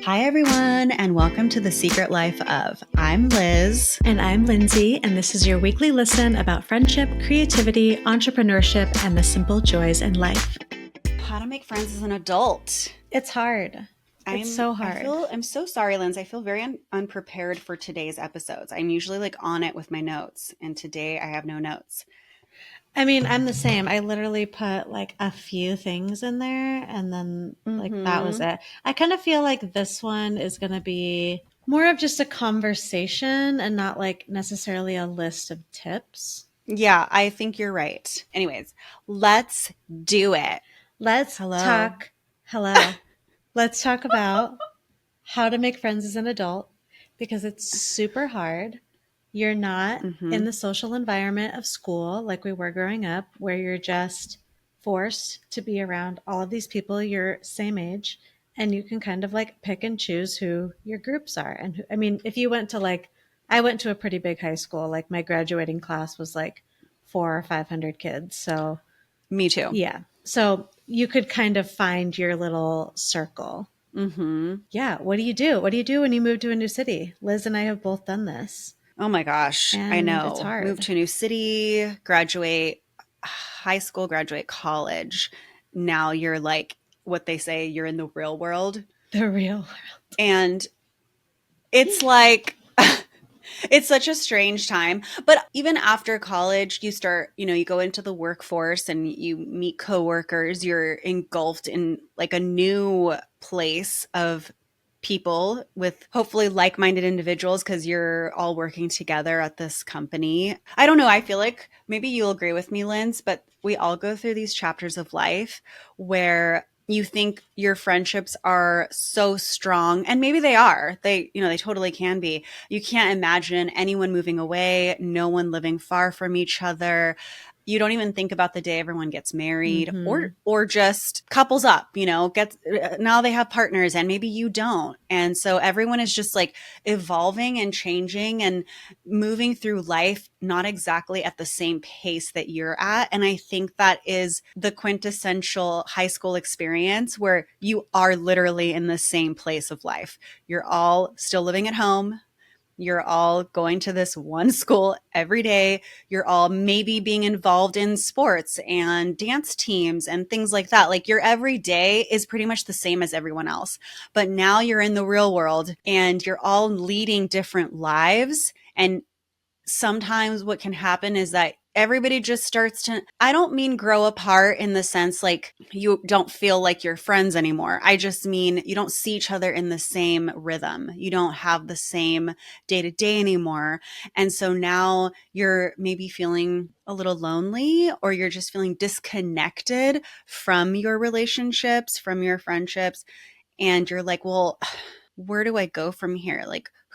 Hi, everyone, and welcome to The Secret Life of. I'm Liz. And I'm Lindsay, and this is your weekly listen about friendship, creativity, entrepreneurship, and the simple joys in life. How to make friends as an adult. It's hard. It's so hard. I'm so sorry, Linz. I feel very unprepared for today's episodes. I'm usually on it with my notes, and today I have no notes. I mean, I'm the same. I literally put a few things in there and then that was it. I kind of feel like this one is going to be more of just a conversation and not necessarily a list of tips. Yeah, I think you're right. Anyways, let's do it. Let's talk about how to make friends as an adult because it's super hard. You're not in the social environment of school like we were growing up, where you're just forced to be around all of these people your same age, and you can kind of pick and choose who your groups are. And who, I mean, if you went to I went to a pretty big high school. My graduating class was 400 or 500 kids. So me too. Yeah. So you could kind of find your little circle. Yeah. What do you do? What do you do when you move to a new city? Liz and I have both done this. Oh my gosh. And I know. it's hard. Move to a new city, graduate high school, graduate college. Now you're what they say, you're in the real world. The real world. And it's it's such a strange time. But even after college, you start, you go into the workforce and you meet coworkers. You're engulfed in a new place of people with hopefully like-minded individuals because you're all working together at this company. I don't know. I feel like maybe you'll agree with me, Linz, but we all go through these chapters of life where you think your friendships are so strong, and maybe they are. They totally can be. You can't imagine anyone moving away, no one living far from each other. You don't even think about the day everyone gets married or just couples up, now they have partners and maybe you don't. And so everyone is just evolving and changing and moving through life, not exactly at the same pace that you're at. And I think that is the quintessential high school experience where you are literally in the same place of life. You're all still living at home. You're all going to this one school every day. You're all maybe being involved in sports and dance teams and things like that. Your every day is pretty much the same as everyone else. But now you're in the real world and you're all leading different lives. And sometimes what can happen is that everybody just starts to, I don't mean grow apart in the sense you don't feel like you're friends anymore. I just mean you don't see each other in the same rhythm. You don't have the same day to day anymore. And so now you're maybe feeling a little lonely, or you're just feeling disconnected from your relationships, from your friendships. And you're well, where do I go from here?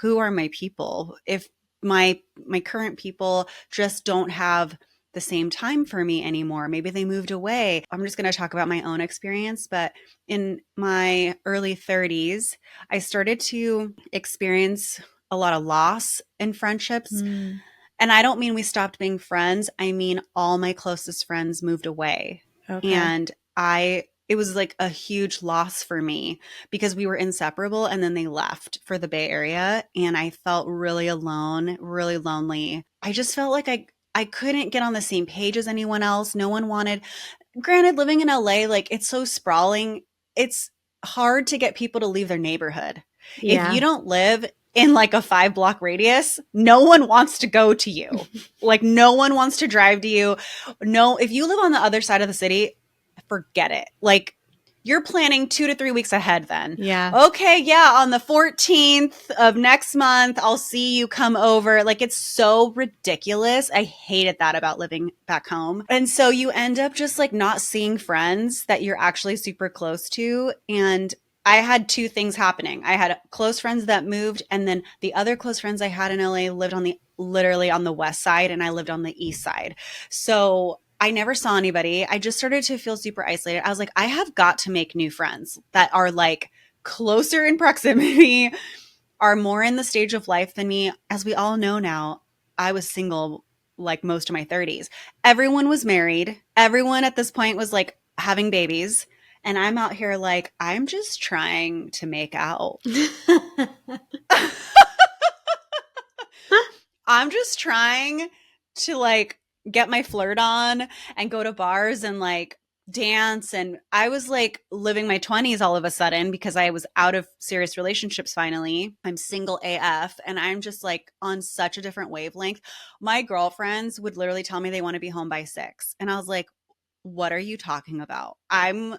Who are my people? If my current people just don't have the same time for me anymore. Maybe they moved away. I'm just going to talk about my own experience, but in my early 30s, I started to experience a lot of loss in friendships. And I don't mean we stopped being friends. I mean, all my closest friends moved away. Okay. And it was a huge loss for me because we were inseparable, and then they left for the Bay Area and I felt really alone, really lonely. I just felt like I couldn't get on the same page as anyone else. No one wanted, granted, living in LA, it's so sprawling. It's hard to get people to leave their neighborhood. Yeah. If you don't live in a 5-block radius, no one wants to go to you. No one wants to drive to you. No, if you live on the other side of the city, forget it. You're planning 2 to 3 weeks ahead then. Yeah. Okay, yeah, on the 14th of next month, I'll see you, come over. It's so ridiculous. I hated that about living back home. And so you end up just not seeing friends that you're actually super close to. And I had two things happening. I had close friends that moved, and then the other close friends I had in LA lived literally on the west side, and I lived on the east side. So I never saw anybody. I just started to feel super isolated. I was I have got to make new friends that are closer in proximity, are more in the stage of life than me. As we all know now, I was single most of my 30s. Everyone was married. Everyone at this point was having babies. And I'm out here like, I'm just trying to make out. I'm just trying to like get my flirt on and go to bars and like dance. And I was like living my 20s all of a sudden because I was out of serious relationships finally. I'm single AF and I'm just like on such a different wavelength. My girlfriends would literally tell me they want to be home by 6. And I was like, what are you talking about? I'm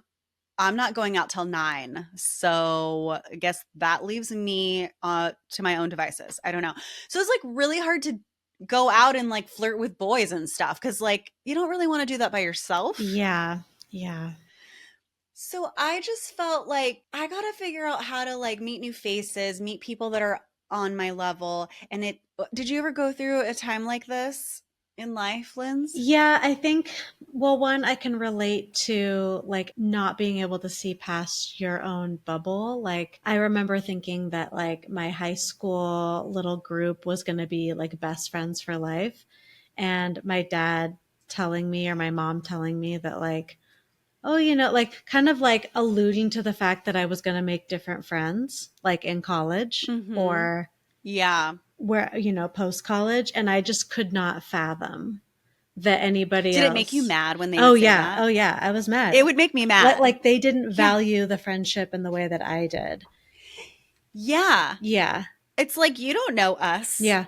not going out till 9. So I guess that leaves me to my own devices. I don't know. So it's like really hard to go out and like flirt with boys and stuff because like you don't really want to do that by yourself. Yeah. Yeah. So I just felt like I got to figure out how to like meet new faces, meet people that are on my level. And did you ever go through a time like this in life, Linz? Yeah, I think, well, one, I can relate to like not being able to see past your own bubble. Like, I remember thinking that like my high school little group was going to be like best friends for life. And my dad telling me, or my mom telling me that, like, oh, like kind of like alluding to the fact that I was going to make different friends, like in college Mm-hmm. or Yeah. where, post college. And I just could not fathom that anybody Did it make you else. mad when they Oh would say yeah, that? oh yeah, I was It mad. would make me Like mad. like they didn't Yeah. value the friendship in the way that I did. Yeah. Yeah. It's like you don't know us. Yeah.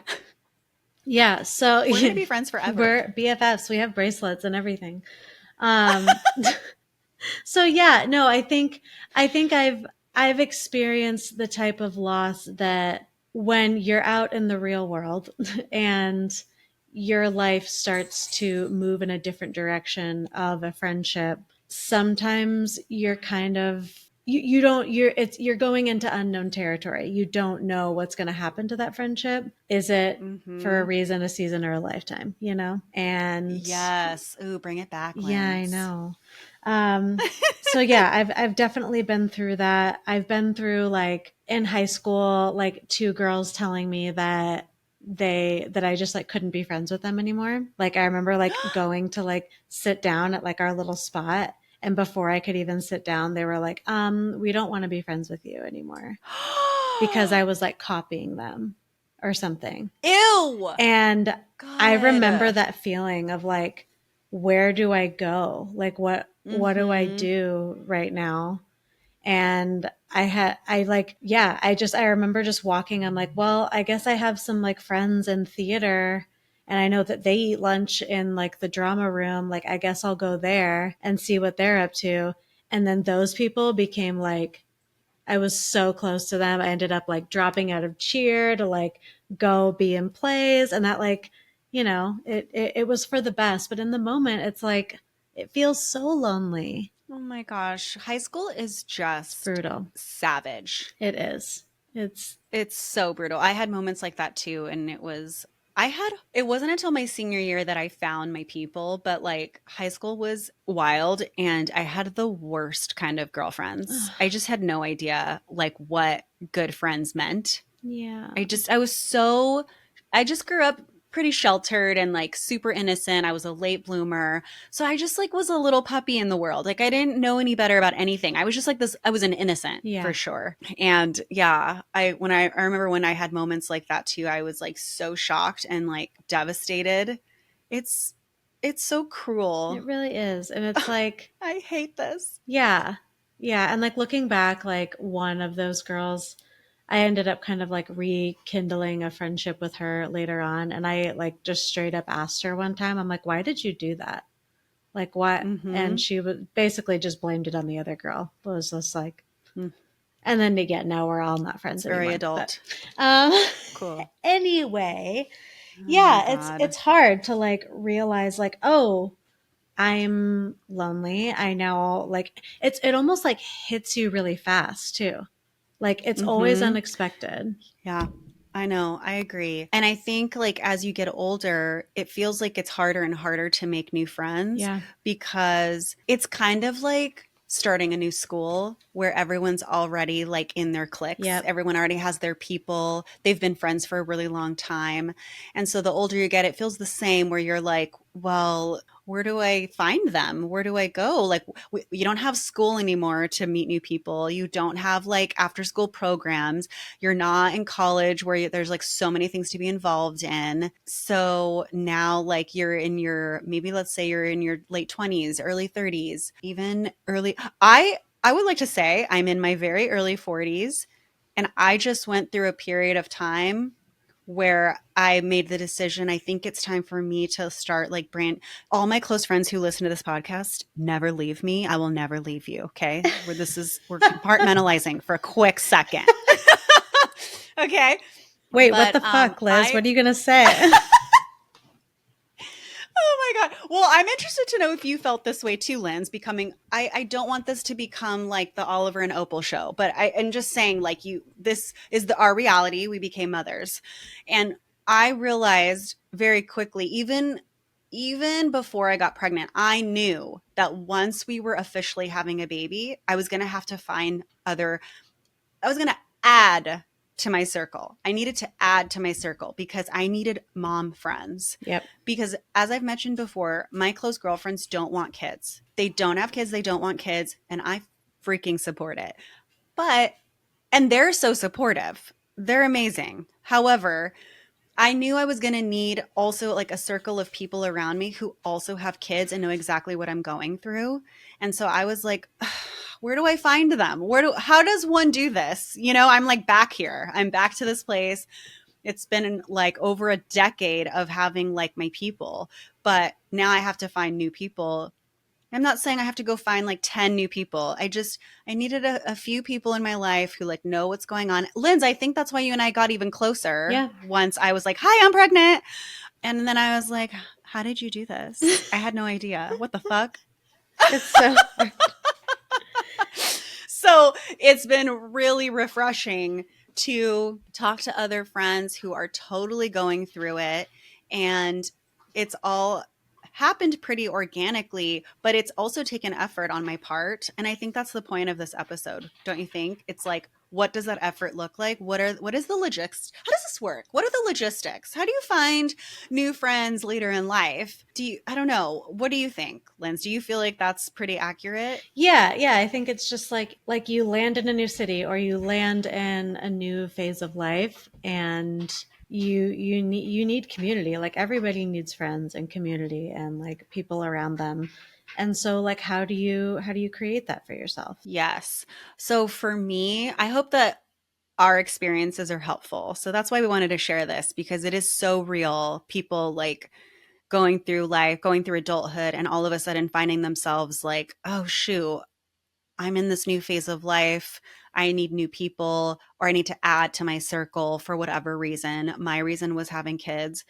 Yeah. So We're going to be friends forever. we're BFFs. We have bracelets and everything. Um so yeah, no, I think I've experienced the type of loss that when you're out in the real world and your life starts to move in a different direction of a friendship, sometimes you're kind of you don't you're going into unknown territory. You don't know what's going to happen to that friendship. Is it for a Mm-hmm. reason, a season, or a lifetime? And Yes. Ooh, bring it back, yeah, I Linz. know. So yeah, I've definitely been through that. I've been through, like, in high school, like two girls telling me that I just like couldn't be friends with them anymore. Like, I remember like going to like sit down at like our little spot, and before I could even sit down, they were like, we don't want to be friends with you anymore, because I was like copying them or something. Ew. And I remember God. that feeling of like, where do I go? Like, what do I Mm-hmm. do right now? And I like, yeah, I remember just walking. I'm like, well, I guess I have some like friends in theater, and I know that they eat lunch in like the drama room. Like, I guess I'll go there and see what they're up to. And then those people became like, I was so close to them. I ended up like dropping out of cheer to like go be in plays, and that, like, it was for the best. But in the moment, it's like it feels so lonely. Oh my gosh. High school is It's just brutal. savage. It is. It's It's so brutal. I had moments like that too. And it wasn't until my senior year that I found my people, but like high school was wild and I had the worst kind of girlfriends. I just had no idea like what good friends meant. yeah, I was so, I just grew up pretty sheltered and like super innocent. I was a late bloomer. So I just like was a little puppy in the world. Like I didn't know any better about anything. I was just like this, I was an innocent for yeah. sure. And yeah, I remember when I had moments like that too, I was like so shocked and like devastated. It's, it's so It cruel. really is, and it's like, I hate this. yeah, yeah. And like looking back, like one of those girls, I ended up kind of like rekindling a friendship with her later on, and I like just straight up asked her one time, I'm like, why did you do that? Like, what? And Mm-hmm. she would basically just blamed it on the other girl. It was just like, and then again, now we're all not It's friends very anymore. But adult. um, Cool. anyway, Oh my yeah, it's God. hard to like realize like, oh, I'm lonely. I know, like, it almost like hits you really fast too. Like, it's always Mm-hmm. unexpected. Yeah, I know. I agree. And I think like as you get older, it feels like it's harder and harder to make new friends Yeah. because it's kind of like starting a new school where everyone's already like in their cliques. Yep. Everyone already has their people. They've been friends for a really long time. And so the older you get, it feels the same where you're like well, where do I find them? Where do I go? Like, you don't have school anymore to meet new people. You don't have like after school programs. You're not in college where there's like so many things to be involved in. So now, like, you're in your maybe let's say you're in your late 20s, early 30s, even early. I would like to say I'm in my very early 40s, and I just went through a period of time where I made the decision. I think it's time for me to start like brand all my close friends who listen to this podcast never leave me. I will never leave you. Okay. We're compartmentalizing for a quick second. Okay. Wait, what But the fuck, Liz? I What are you going to say? Oh my God. Well, I'm interested to know if you felt this way too, Lynn's becoming, I don't want this to become like the Oliver and Opal show, but I'm just saying like this is our reality. We became mothers. And I realized very quickly, even before I got pregnant, I knew that once we were officially having a baby, I was going to have to find other I was going to add to my circle. I needed to add to my circle because I needed mom friends. Yep. Because as I've mentioned before, my close girlfriends don't want kids. They don't have kids, they don't want kids, and I freaking support it. But and they're so supportive. They're amazing. However, I knew I was going to need also like a circle of people around me who also have kids and know exactly what I'm going through. And so I was like, where do I find them? How does one do this? I'm like back here. I'm back to this place. It's been like over a decade of having like my people, but now I have to find new people. I'm not saying I have to go find like 10 new people. I needed a few people in my life who like know what's going on. Linz, I think that's why you and I got even closer Yeah. once I was like, hi, I'm pregnant. And then I was like, how did you do this? I had no idea. What the fuck? It's so hard. So it's been really refreshing to talk to other friends who are totally going through it. And it's all happened pretty organically, but it's also taken effort on my part. And I think that's the point of this episode, don't you think? It's like, what does that effort look like? What is the logistics? How does this work? What are the logistics? How do you find new friends later in life? I don't know. What do you think, Linz? Do you feel like that's pretty accurate? Yeah, yeah, I think it's just like you land in a new city or you land in a new phase of life and you need community. Like everybody needs friends and community and like people around them. And so like how do you create that for yourself? Yes. So for me, I hope that our experiences are helpful. So that's why we wanted to share this because it is so real. People like going through life, going through adulthood, and all of a sudden finding themselves like, oh, shoot, I'm in this new phase of life. I need new people, or I need to add to my circle for whatever reason. My reason was having kids.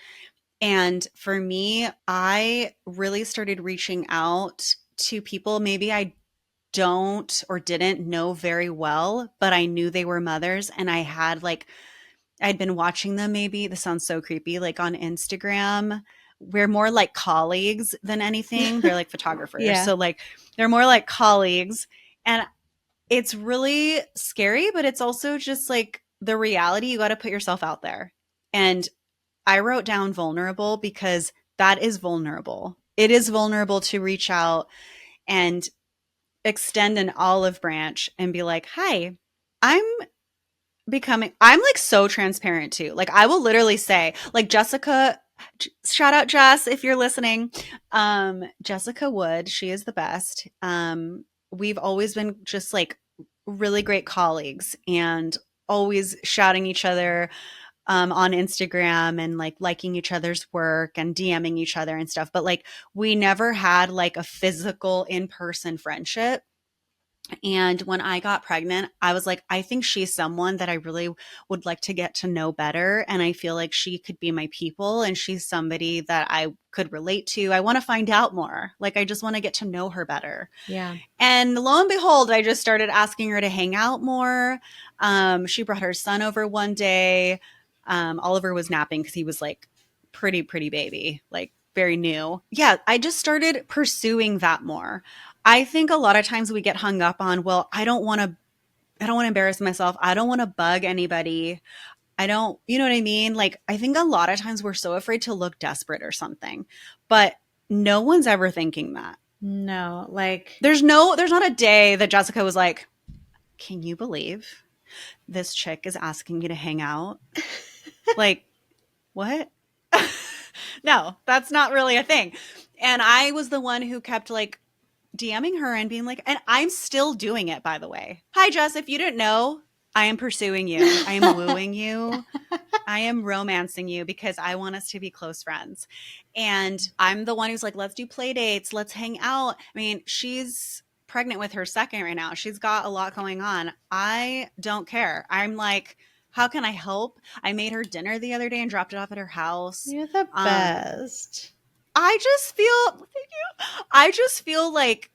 And for me, I really started reaching out to people maybe I don't or didn't know very well, but I knew they were mothers. And I had like, I'd been watching them maybe. This sounds so creepy, like on Instagram. We're more like colleagues than anything. They're like photographers. Yeah. So, like, they're more like colleagues. And it's really scary, but it's also just like the reality. You got to put yourself out there. And I wrote down vulnerable because that is vulnerable. It is vulnerable to reach out and extend an olive branch and be like, hi, I'm I'm like so transparent too. Like I will literally say, like Jessica, shout out Jess if you're listening. Jessica Wood, she is the best. We've always been just like really great colleagues and always shouting each other on Instagram and like liking each other's work and DMing each other and stuff. But like we never had like a physical in person friendship. And when I got pregnant, I was like, I think she's someone that I really would like to get to know better. And I feel like she could be my people. And she's somebody that I could relate to. I want to find out more. Like, I just want to get to know her better. Yeah. And lo and behold, I just started asking her to hang out more. She brought her son over one day. Oliver was napping because he was like pretty baby, like very new. Yeah, I just started pursuing that more. I think a lot of times we get hung up on, well, I don't want to embarrass myself. I don't want to bug anybody. I don't, you know what I mean? Like, I think a lot of times we're so afraid to look desperate or something. But No one's ever thinking that. No, like, There's not a day that Jessica was like, can you believe this chick is asking me to hang out? Like, what? No, that's not really a thing. And I was the one who kept like DMing her and being like, and I'm still doing it, by the way. Hi, Jess. If you didn't know, I am pursuing you. I am wooing you. I am romancing you because I want us to be close friends. And I'm the one who's like, let's do play dates, let's hang out. I mean, she's pregnant with her second right now. She's got a lot going on. I don't care. I'm like, how can I help? I made her dinner the other day and dropped it off at her house. you're the Um, best. I just feel, thank you. I just feel like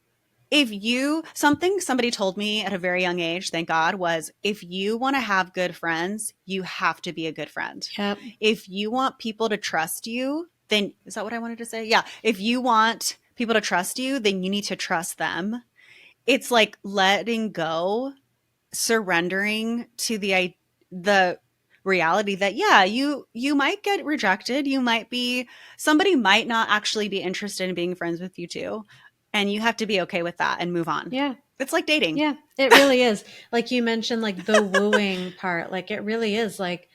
if you something somebody told me at a very young age, thank God, was if you want to have good friends, you have to be a good friend. Yep. If you want people to trust you, then is that what I wanted to say? Yeah. If you want people to trust you, then you need to trust them. It's like letting go, surrendering to the reality that yeah, you might get rejected, you might be somebody might not actually be interested in being friends with you too, and you have to be okay with that and move on. Yeah. It's like dating. Yeah. It really is. Like you mentioned, like the wooing part, like it really is like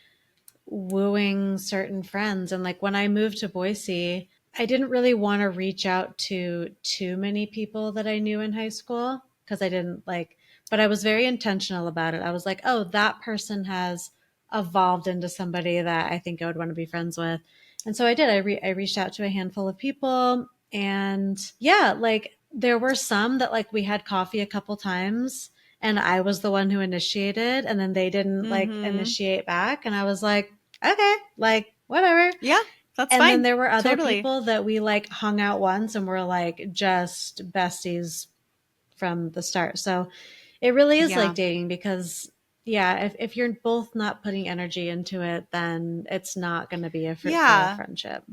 wooing certain friends. And like when I moved to Boise, I didn't really want to reach out to too many people that I knew in high school because I didn't like, but I was very intentional about it. I was like, oh, that person has evolved into somebody that I think I would want to be friends with. And so I did. I reached out to a handful of people. And yeah, like there were some that like we had coffee a couple times and I was the one who initiated and then they didn't like Mm-hmm. initiate back. And I was like, okay, like whatever. Yeah, that's And then fine. there were other Totally. people that we like hung out once and were like just besties from the start. So it really is like Yeah. dating because yeah, if you're both not putting energy into it, then it's not going to be a fruitful Yeah. friendship.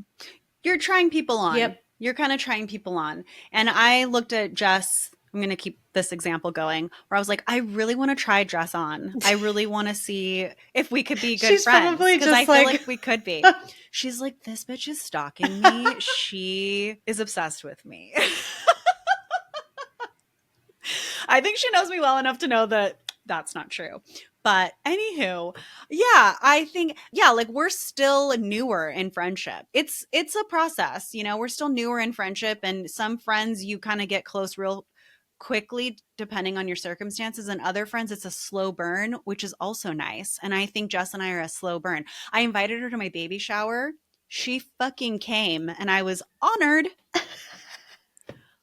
You're trying people Yep. on. You're kind of trying people on. And I looked at Jess. I'm going to keep this example going where I was like, I really want to try Jess on. I really want to see if we could be good She's friends probably because I just feel like like we could be. She's like, this bitch is stalking me. She is obsessed with me. I think she knows me well enough to know that that's not true. But anywho, yeah, I think yeah, like we're still newer in friendship. It's a process, you know. We're still newer in friendship and some friends you kind of get close real quickly depending on your circumstances and other friends it's a slow burn, which is also nice. And I think Jess and I are a slow burn. I invited her to my baby shower. She fucking came and I was honored.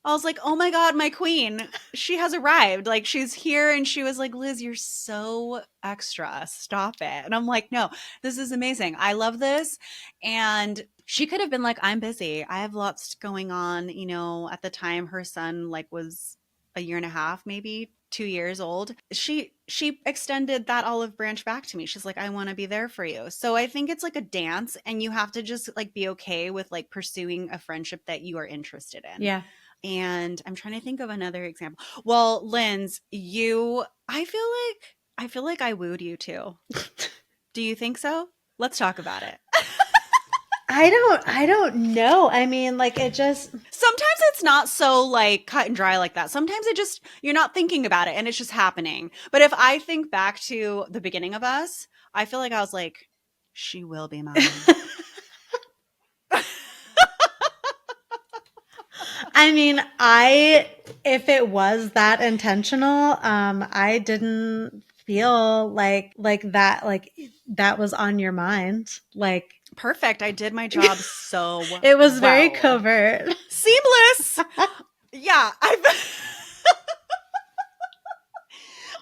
I was like, oh my God, my queen, she has arrived. Like, she's here. And she was like, Liz, you're so extra. Stop it. And I'm like, no, this is amazing. I love this. And she could have been like, I'm busy. I have lots going on. You know, at the time, her son like was a year and a half, maybe 2 years old. She extended that olive branch back to me. She's like, I want to be there for you. So I think it's like a dance and you have to just like be okay with like pursuing a friendship that you are interested in. yeah. And I'm trying to think of another example. Well, Linz, you I feel like I wooed you too. Do you think so? Let's talk about it. I don't know. I mean, like it just Sometimes it's not so like cut and dry like that. Sometimes it just you're not thinking about it and it's just happening. But if I think back to the beginning of us, I feel like I was like she will be mine. I mean, I if it was that intentional, I didn't feel like that was on your mind. Like Perfect. I did my job so it was very well. covert. Seamless. Yeah,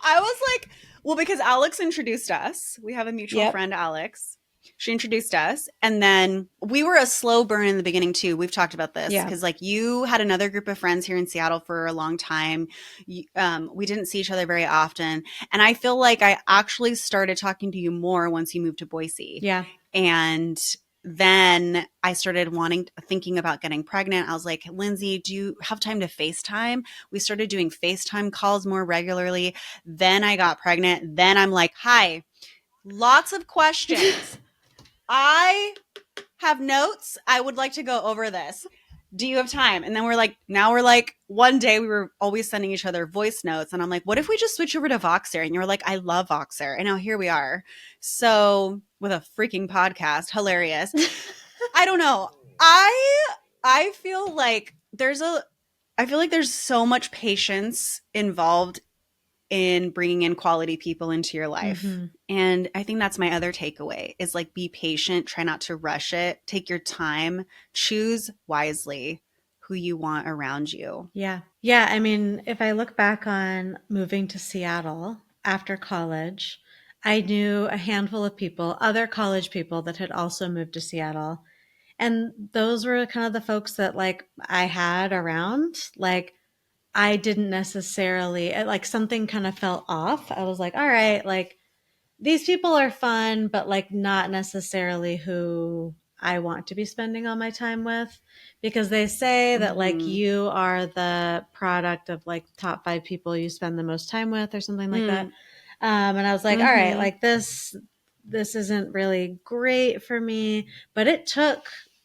I was like, well, because Alex introduced us. We have a mutual Yep. friend, Alex. She introduced us. And then we were a slow burn in the beginning, too. We've talked about this Yeah. because, like, you had another group of friends here in Seattle for a long time. We didn't see each other very often. And I feel like I actually started talking to you more once you moved to Boise. Yeah. And then I started thinking about getting pregnant. I was like, Lindsay, do you have time to FaceTime? We started doing FaceTime calls more regularly. Then I got pregnant. Then I'm like, hi, lots of questions. I have notes. I would like to go over this. Do you have time? And then we're like, now we're like, one day we were always sending each other voice notes. And I'm like, what if we just switch over to Voxer? And you're like, I love Voxer. And now here we are. So with a freaking podcast, hilarious. I don't know. I feel like I feel like there's so much patience involved in bringing in quality people into your life. Mm-hmm. And I think that's my other takeaway is like be patient, try not to rush it, take your time, choose wisely who you want around you. Yeah. Yeah. I mean, if I look back on moving to Seattle after college, I knew a handful of people, other college people that had also moved to Seattle. And those were kind of the folks that like I had around. Like I didn't necessarily, like something kind of fell off. I was like, all right, like these people are fun, but like not necessarily who I want to be spending all my time with because they say that like Mm-hmm. you are the product of like top 5 people you spend the most time with or something like that. Mm. And I was like, all right, Mm-hmm. like this isn't really great for me. But it took,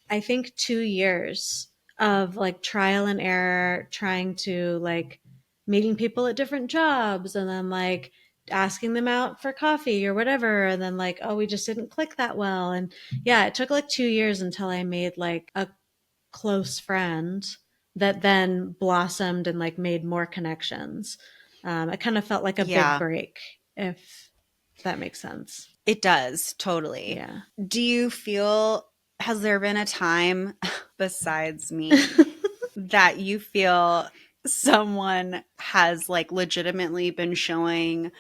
I think, 2 years of like trial and error, trying to like meeting people at different jobs and then like asking them out for coffee or whatever. And then like, oh, we just didn't click that well. And yeah, it took like 2 years until I made like a close friend that then blossomed and like made more connections. It kind of felt like a big Yeah, break, if that makes sense. it does totally. Yeah. Do you feel, has there been a time besides me that you feel someone has like legitimately been showing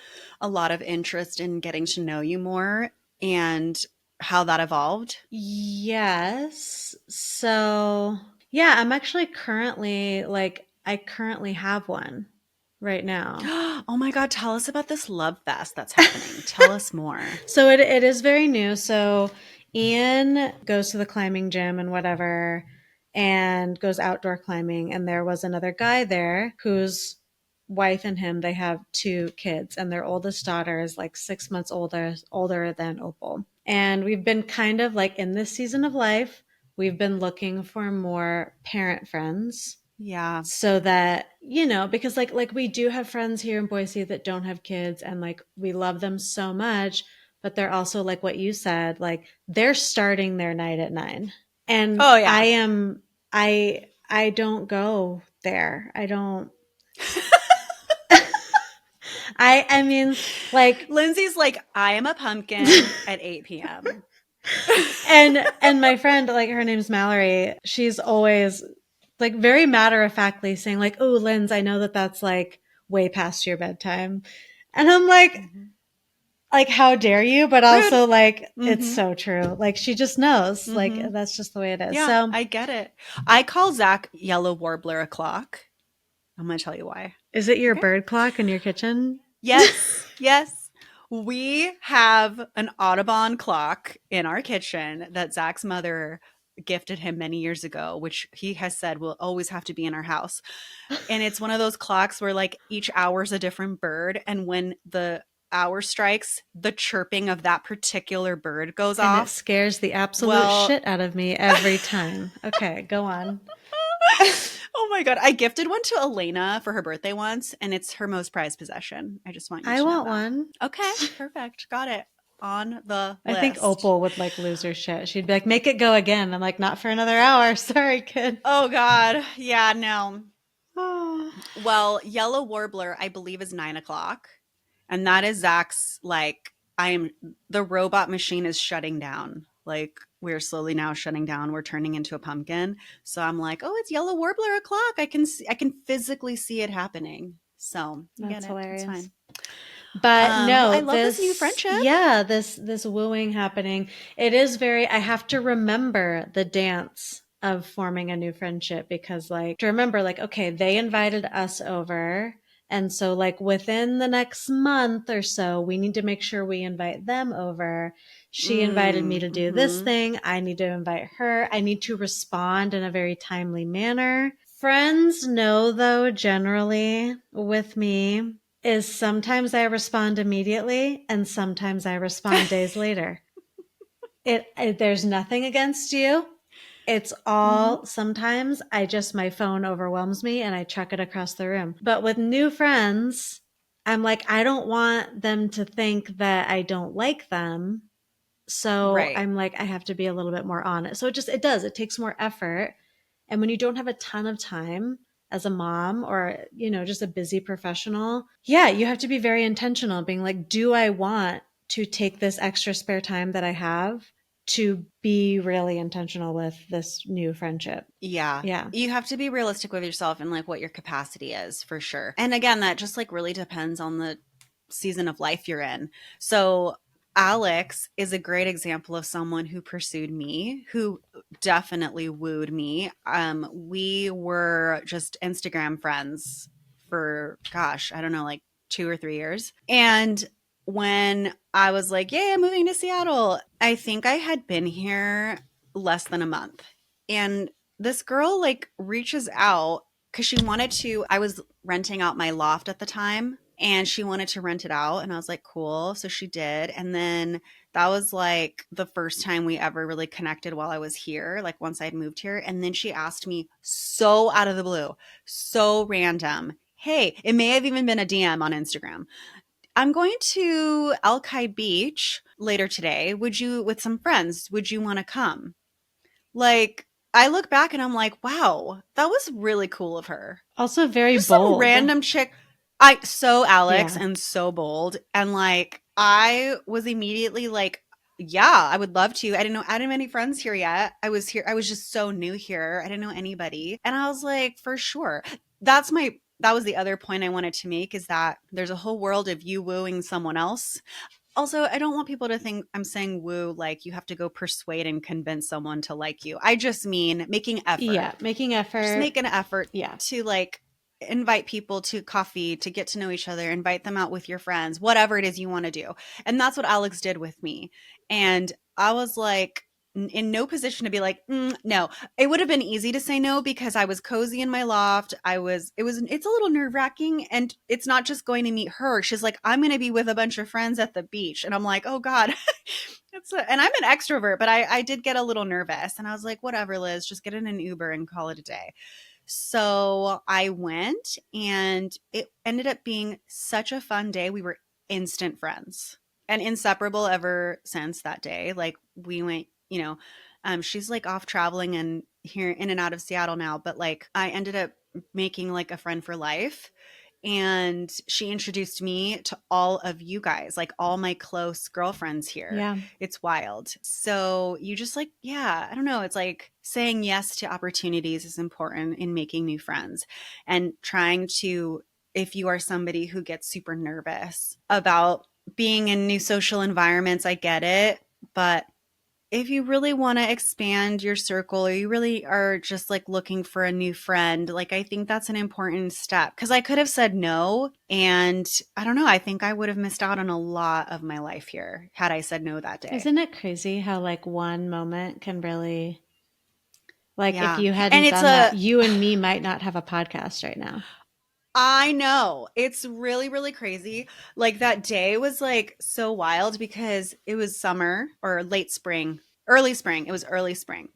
a lot of interest in getting to know you more and how that evolved? Yes. So, yeah, I'm actually currently like, I currently have one right now. Oh my God, tell us about this love fest that's happening. Tell us more. So it is very new. So Ian goes to the climbing gym and whatever and goes outdoor climbing. And there was another guy there whose wife and him, they have 2 kids, and their oldest daughter is like 6 months older than Opal. And we've been kind of like in this season of life, we've been looking for more parent friends Yeah. so that because like we do have friends here in Boise that don't have kids and like we love them so much, but they're also like what you said, like they're starting their night at 9, and Oh I yeah. am I don't go there. I don't. I mean, like. Lindsay's like, I am a pumpkin at 8 p.m. And my friend, like her name's Mallory, she's always like very matter of factly saying like, "Oh, Linz, I know that that's like way past your bedtime," and I'm Mhm. like, how dare you? But Rude. also like, it's Mm-hmm. so true. Like she just knows. Like Mm-hmm. that's just the way it is. Yeah, So, I get it. I call Zach Yellow Warbler o'clock. I'm going to tell you why. is it your Okay. bird clock in your kitchen? Yes. Yes. We have an Audubon clock in our kitchen that Zach's mother gifted him many years ago, which he has said will always have to be in our house. And it's one of those clocks where like each hour's a different bird. And when the hour strikes, the chirping of that particular bird goes And it off. scares the absolute Well, shit out of me every time. Okay, go on. oh my God. I gifted one to Elena for her birthday once, and it's her most prized possession. I just want you I to know want that. one. Okay, perfect. Got it on the I think list. Opal would like lose her shit. She'd be like, make it go again. I'm like, not for another hour. Sorry, kid. Oh God. Yeah, no. Oh. Well, Yellow Warbler, I believe, is 9 o'clock. And that is Zach's like, the robot machine is shutting down. Like we're slowly now shutting down. We're turning into a pumpkin. So I'm like, oh, it's Yellow Warbler o'clock. I can physically see it happening. So I get That's it. It's hilarious. fine. But Well, no, I love this new friendship. this wooing happening. It is very, I have to remember the dance of forming a new friendship because like to remember like okay, they invited us over. And so like within the next month or so, we need to make sure we invite them over. She invited me to do this Mm-hmm. thing. I need to invite her. I need to respond in a very timely manner. Friends know though, generally with me, is sometimes I respond immediately and sometimes I respond days later. There's nothing against you. It's Mhm. all sometimes I just my phone overwhelms me and I chuck it across the room. But with new friends, I'm like, I don't want them to think that I don't like them. So Right. I'm like, I have to be a little bit more on it. So it does, it takes more effort. And when you don't have a ton of time as a mom or, just a busy professional, yeah, you have to be very intentional being like, do I want to take this extra spare time that I have to be really intentional with this new friendship? Yeah. Yeah. You have to be realistic with yourself and like what your capacity is for sure. And again, that just like really depends on the season of life you're in. So, Alex is a great example of someone who pursued me, who definitely wooed me. We were just Instagram friends for, gosh, I don't know, like 2 or 3 years. And when I was like, yay, I'm moving to Seattle, I think I had been here less than a month. And this girl like reaches out because she wanted to. I was renting out my loft at the time and she wanted to rent it out. And I was like, cool. So she did. And then that was like the first time we ever really connected while I was here, like once I'd moved here. And then she asked me so out of the blue, so random. Hey, it may have even been a DM on Instagram. I'm going to Alki Beach later today. With some friends, would you want to come? Like, I look back and I'm like, wow, that was really cool of her. Also very Just some bold. random chick. I so Alex Yeah. and so bold. And like I was immediately like, yeah, I would love to. I didn't have any friends here yet. I was just so new here. I didn't know anybody. And I was like, for sure. That was the other point I wanted to make is that there's a whole world of you wooing someone else. Also, I don't want people to think I'm saying woo like you have to go persuade and convince someone to like you. I just mean making effort. Yeah. Making Just effort. make an effort Yeah. to like invite people to coffee, to get to know each other, invite them out with your friends, whatever it is you want to do. And that's what Alex did with me. And I was like, in no position to be like, no. It would have been easy to say no because I was cozy in my loft. It's a little nerve wracking. And it's not just going to meet her. She's like, I'm going to be with a bunch of friends at the beach. And I'm like, oh God. And I'm an extrovert, but I did get a little nervous. And I was like, whatever, Liz, just get in an Uber and call it a day. So I went and it ended up being such a fun day. We were instant friends and inseparable ever since that day. Like we went, she's like off traveling and here in and out of Seattle now, but like I ended up making like a friend for life and she introduced me to all of you guys, like all my close girlfriends here. Yeah. It's wild. So you just like, yeah, I don't know. It's like saying yes to opportunities is important in making new friends and trying to, if you are somebody who gets super nervous about being in new social environments, I get it. But if you really want to expand your circle or you really are just like looking for a new friend, like I think that's an important step because I could have said no. And I don't know, I think I would have missed out on a lot of my life here had I said no that day. Isn't it crazy how like one moment can really like if Yeah. you And hadn't it's done that, a, you and me might not have a podcast right now. I know. It's really, really crazy. Like that day was like so wild because it was summer or late spring, early spring. It was early spring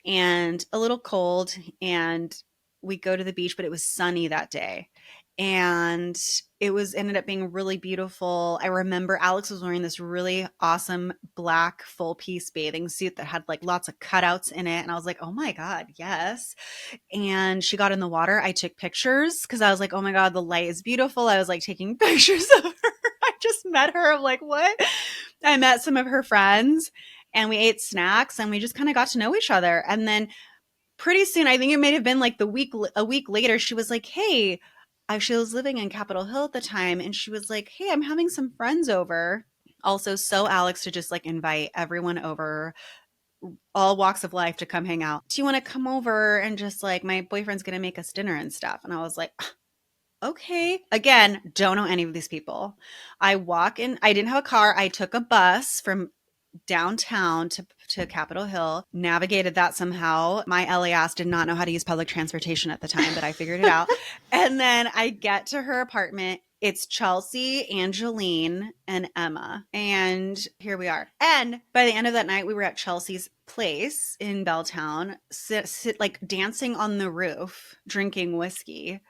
and a little cold. And we go to the beach, but it was sunny that day. And it was ended up being really beautiful. I remember Alex was wearing this really awesome black full piece bathing suit that had like lots of cutouts in it. And I was like, oh my God, yes. And she got in the water. I took pictures because I was like, oh my God, the light is beautiful. I was like taking pictures of her. I just met her. I'm like, what? I met some of her friends and we ate snacks and we just kind of got to know each other. And then pretty soon, I think it may have been like a week later, she was like, hey, she was living in Capitol Hill at the time. And she was like, hey, I'm having some friends over. Also, so Alex to just like invite everyone over all walks of life to come hang out. Do you want to come over and just like my boyfriend's going to make us dinner and stuff? And I was like, okay. Again, don't know any of these people. I walk in, I didn't have a car. I took a bus from downtown to Capitol Hill, navigated that somehow. My LA ass did not know how to use public transportation at the time, but I figured it out. And then I get to her apartment It's Chelsea, Angeline, and Emma. And here we are. And by the end of that night, we were at Chelsea's place in Belltown, like dancing on the roof, drinking whiskey.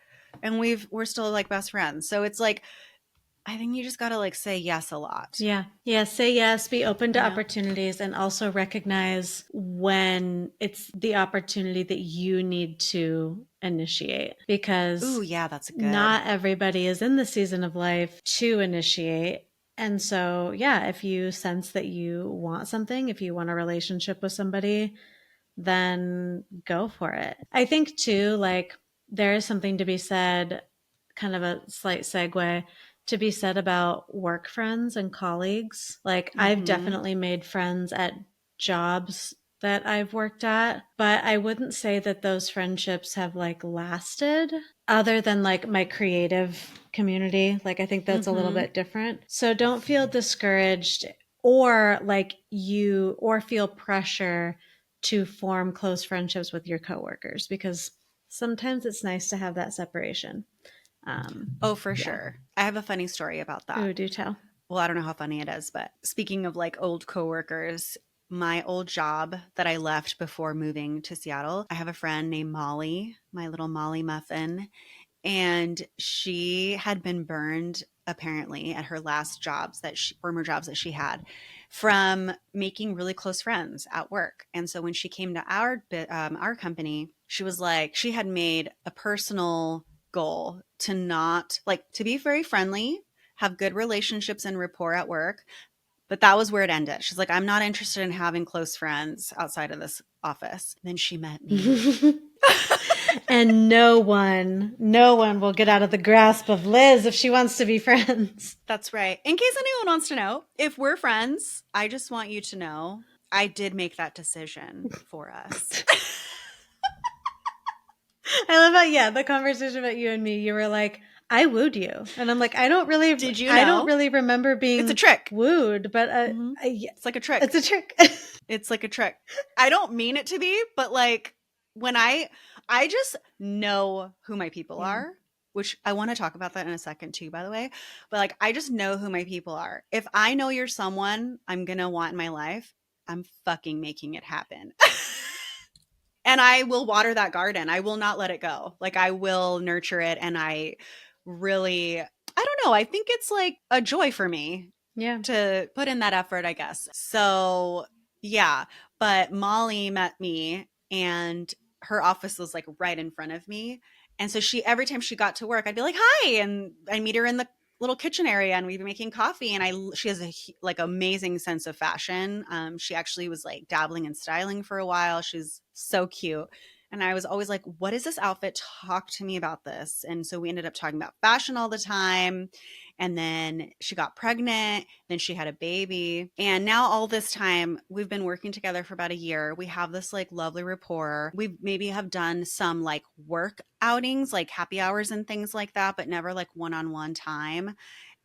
And we're still like best friends. So it's like, I think you just got to like say yes a lot, Yeah. Yeah. Say yes, be open to you know? opportunities, and also recognize when it's the opportunity that you need to initiate, Ooh, because yeah, that's good. not everybody is in the season of life to initiate. And so, yeah, if you sense that you want something, if you want a relationship with somebody, then go for it. I think too, like, there is something to be said, kind of a slight segue, to be said about work friends and colleagues. Like, I've Mm-hmm. definitely made friends at jobs that I've worked at, but I wouldn't say that those friendships have like lasted, other than like my creative community. Like, I think that's a little Mm-hmm. bit different. So don't feel discouraged, or like or feel pressure to form close friendships with your coworkers, because sometimes it's nice to have that separation. Oh, for Yeah. sure. I have a funny story about that. Ooh, do tell. Well, I don't know how funny it is, but speaking of like old coworkers, my old job that I left before moving to Seattle, I have a friend named Molly, my little Molly Muffin, and she had been burned apparently at her last former jobs that she had, from making really close friends at work. And so when she came to our company, she was like, she had made a personal goal to not like to be very friendly, have good relationships and rapport at work, but that was where it ended. She's like, I'm not interested in having close friends outside of this office. Then she met me. And no one will get out of the grasp of Liz if she wants to be friends. That's right. In case anyone wants to know, if we're friends, I just want you to know I did make that decision for us. I love how, yeah, the conversation about you and me, you were like, I wooed you. And I'm like, Did you I don't know? really remember It's a being trick. wooed, but Hmm. It's like a it's trick. a trick. It's like a trick. I don't mean it to be, but like when I just know who my people Yeah. are, which I want to talk about that in a second too, by the way. But like I just know who my people are. If I know you're someone I'm going to want in my life, I'm fucking making it happen. And I will water that garden. I will not let it go. Like I will nurture it, and I really I don't know, I think it's like a joy for me Yeah. to put in that effort, I guess. So, yeah, but Molly met me, and her office was like right in front of me. And so she every time she got to work, I'd be like, "Hi," and I meet her in the little kitchen area, and we'd be making coffee, and I she has a like amazing sense of fashion. She actually was like dabbling in styling for a while. She's so cute. And I was always like, what is this outfit? Talk to me about this. And so we ended up talking about fashion all the time. And then she got pregnant, then she had a baby. And now all this time we've been working together for about a year. We have this like lovely rapport. We maybe have done some like work outings, like happy hours and things like that, but never like one-on-one time.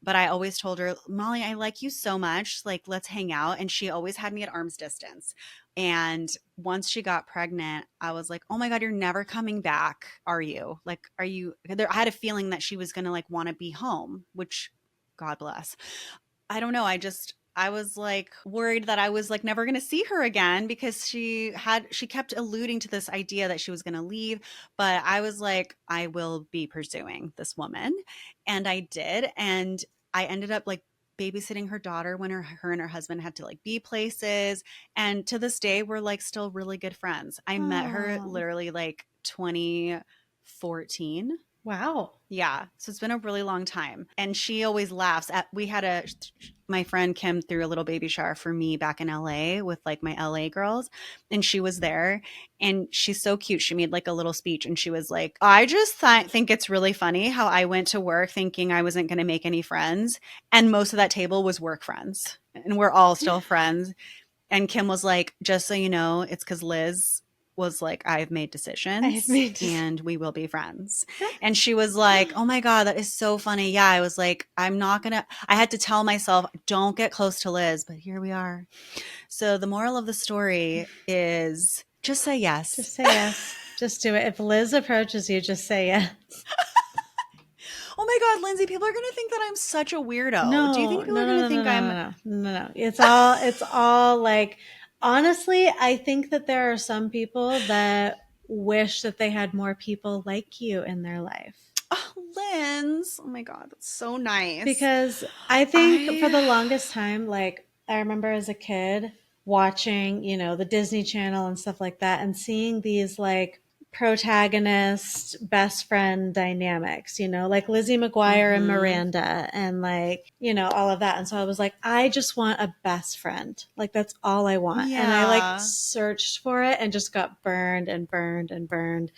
But I always told her, Molly, I like you so much. Like, let's hang out. And she always had me at arm's distance. And once she got pregnant, I was like, oh my God, you're never coming back, are you? Like, are you there? I had a feeling that she was going to like want to be home, which God bless. I don't know. I was like worried that I was like never going to see her again, because she kept alluding to this idea that she was going to leave. But I was like, I will be pursuing this woman. And I did. And I ended up like babysitting her daughter when her and her husband had to like be places. And to this day, we're like still really good friends. I met her Oh, literally like 2014. wow. Yeah. So it's been a really long time. And she always laughs at my friend Kim threw a little baby shower for me back in LA with like my LA girls, and she was there, and she's so cute. She made like a little speech, and she was like, I just think it's really funny how I went to work thinking I wasn't going to make any friends, and most of that table was work friends, and we're all still friends. And Kim was like, just so you know, it's because Liz was like, I've made I have decisions made just. and we will be friends. And she was like, oh my God, that is so funny. Yeah. I was like, I had to tell myself, don't get close to Liz, but here we are. So the moral of the story is just say yes. Just say yes. Just do it. If Liz approaches you, just say yes. Oh my God, Lindsay, people are going to think that I'm such a weirdo. Do you No, think no, people are no, going to no, no, think no, I'm. no, no, no. It's all like, honestly, I think that there are some people that wish that they had more people like you in their life. Oh, Linz. Oh my God, that's so nice. Because I think for I. the longest time, like I remember as a kid watching, the Disney Channel and stuff like that, and seeing these like protagonist best friend dynamics, like Lizzie McGuire and Mm-hmm. Miranda and like, all of that. And so I was like, I just want a best friend. Like that's all I want. And I like Yeah. searched for it and just got burned and burned and burned.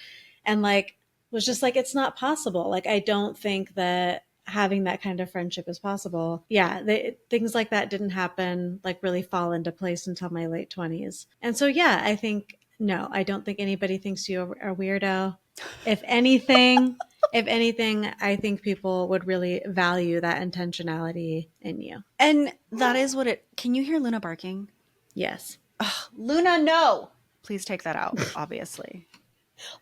And like was just like, it's not possible. Like I don't think that having that kind of friendship is possible. Yeah, things like that didn't happen, like really fall into place until my late 20s. And so, yeah, I think, no, I don't think anybody thinks you are a weirdo. If anything, if anything, I think people would really value that intentionality in you. And that is what it. Can you hear Luna barking? Yes. Ugh, Luna, no. Please take that out, obviously.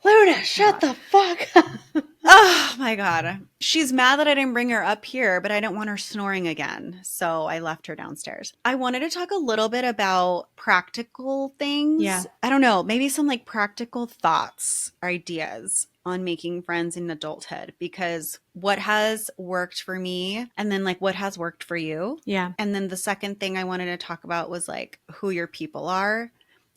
Luna, My shut God. the fuck up. Oh my God. She's mad that I didn't bring her up here, but I didn't want her snoring again. So I left her downstairs. I wanted to talk a little bit about practical things. Yeah. I don't know, maybe some like practical thoughts or ideas on making friends in adulthood because what has worked for me and then like what has worked for you. Yeah. And then the second thing I wanted to talk about was like who your people are.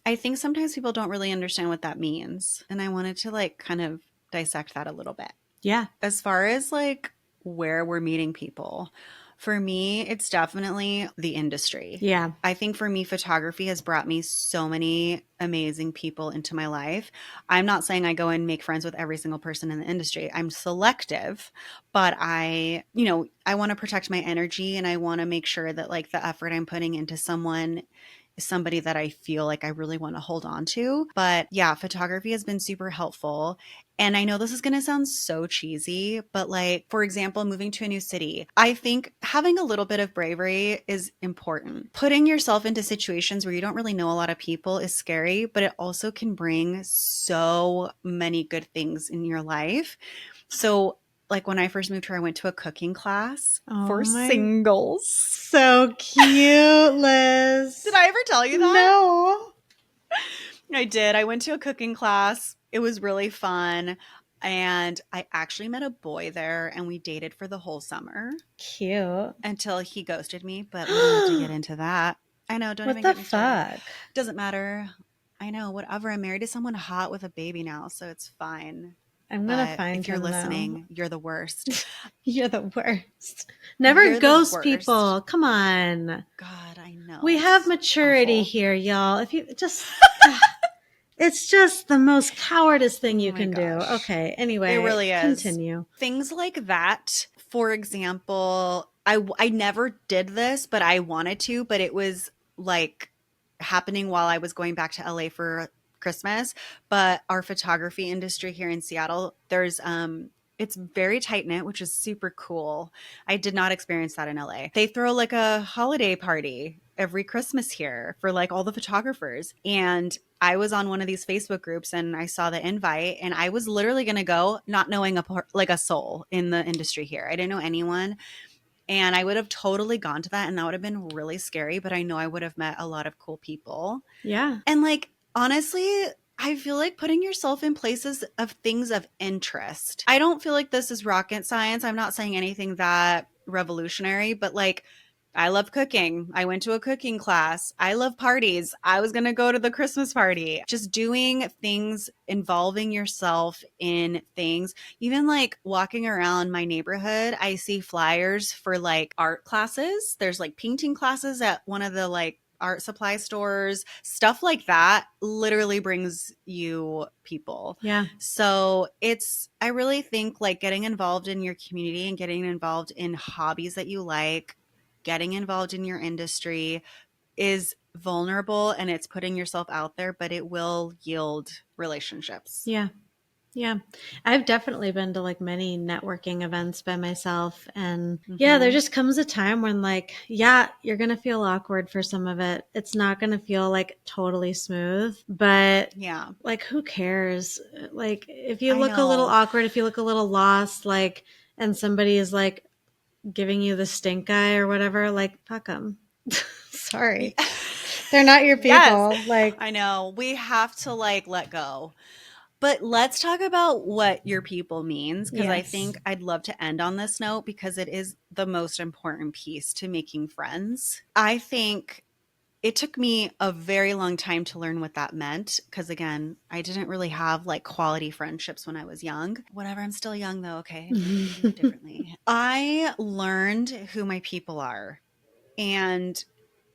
I think sometimes people don't really understand what that means. And I wanted to like kind of dissect that a little bit. Yeah. As far as like where we're meeting people, for me, it's definitely the industry. Yeah. I think for me, photography has brought me so many amazing people into my life. I'm not saying I go and make friends with every single person in the industry. I'm selective, but I want to protect my energy and I want to make sure that like the effort I'm putting into someone is somebody that I feel like I really want to hold on to. But yeah, photography has been super helpful. And I know this is going to sound so cheesy, but like, for example, moving to a new city, I think having a little bit of bravery is important. Putting yourself into situations where you don't really know a lot of people is scary, but it also can bring so many good things in your life. So, like when I first moved here, I went to a cooking class Oh for my, singles. so cute, Did Liz. I ever tell you that? No. I did. I went to a cooking class. It was really fun. And I actually met a boy there and we dated for the whole summer Cute. until he ghosted me, but we don't have to get into that. I know, don't What even the get me started. fuck? Doesn't matter. I know, whatever. I'm married to someone hot with a baby now, so it's fine. I'm gonna But find if you're him now. listening, you're the worst. You're the worst. Never You're the ghost worst. people. Come on. God, I We know. have It's maturity awful. here, y'all. If you just, it's just the most cowardice thing Oh you my can do. gosh. Okay. It Anyway, really is. continue. Things like that. For example, I never did this, but I wanted to, but it was like happening while I was going back to LA for Christmas. But our photography industry here in Seattle, it's very tight knit, which is super cool. I did not experience that in LA. They throw like a holiday party every Christmas here for like all the photographers. And I was on one of these Facebook groups and I saw the invite and I was literally going to go not knowing like a soul in the industry here. I didn't know anyone and I would have totally gone to that and that would have been really scary, but I know I would have met a lot of cool people. Yeah. And like honestly, I feel like putting yourself in places of things of interest. I don't feel like this is rocket science. I'm not saying anything that revolutionary, but like I love cooking. I went to a cooking class. I love parties. I was going to go to the Christmas party. Just doing things involving yourself in things. Even like walking around my neighborhood, I see flyers for like art classes. There's like painting classes at one of the like art supply stores, stuff like that literally brings you people. Yeah. So I really think like getting involved in your community and getting involved in hobbies that you like, getting involved in your industry is vulnerable and it's putting yourself out there, but it will yield relationships. Yeah. Yeah. I've definitely been to like many networking events by myself. And yeah, there Mm-hmm. just comes a time when, like, yeah, you're going to feel awkward for some of it. It's not going to feel like totally smooth, but Yeah, like, who cares? Like, if you I look a little know. awkward, if you look a little lost, like, and somebody is like giving you the stink eye or whatever, like, fuck them. Sorry. They're not your Yes, people. Like, I know. We have to like let go. But let's talk about what your people means because I yes. think I'd love to end on this note because it is the most important piece to making friends. I think it took me a very long time to learn what that meant because again, I didn't really have like quality friendships when I was young. Whatever, I'm still young though, okay? Maybe we move differently. I learned who my people are. And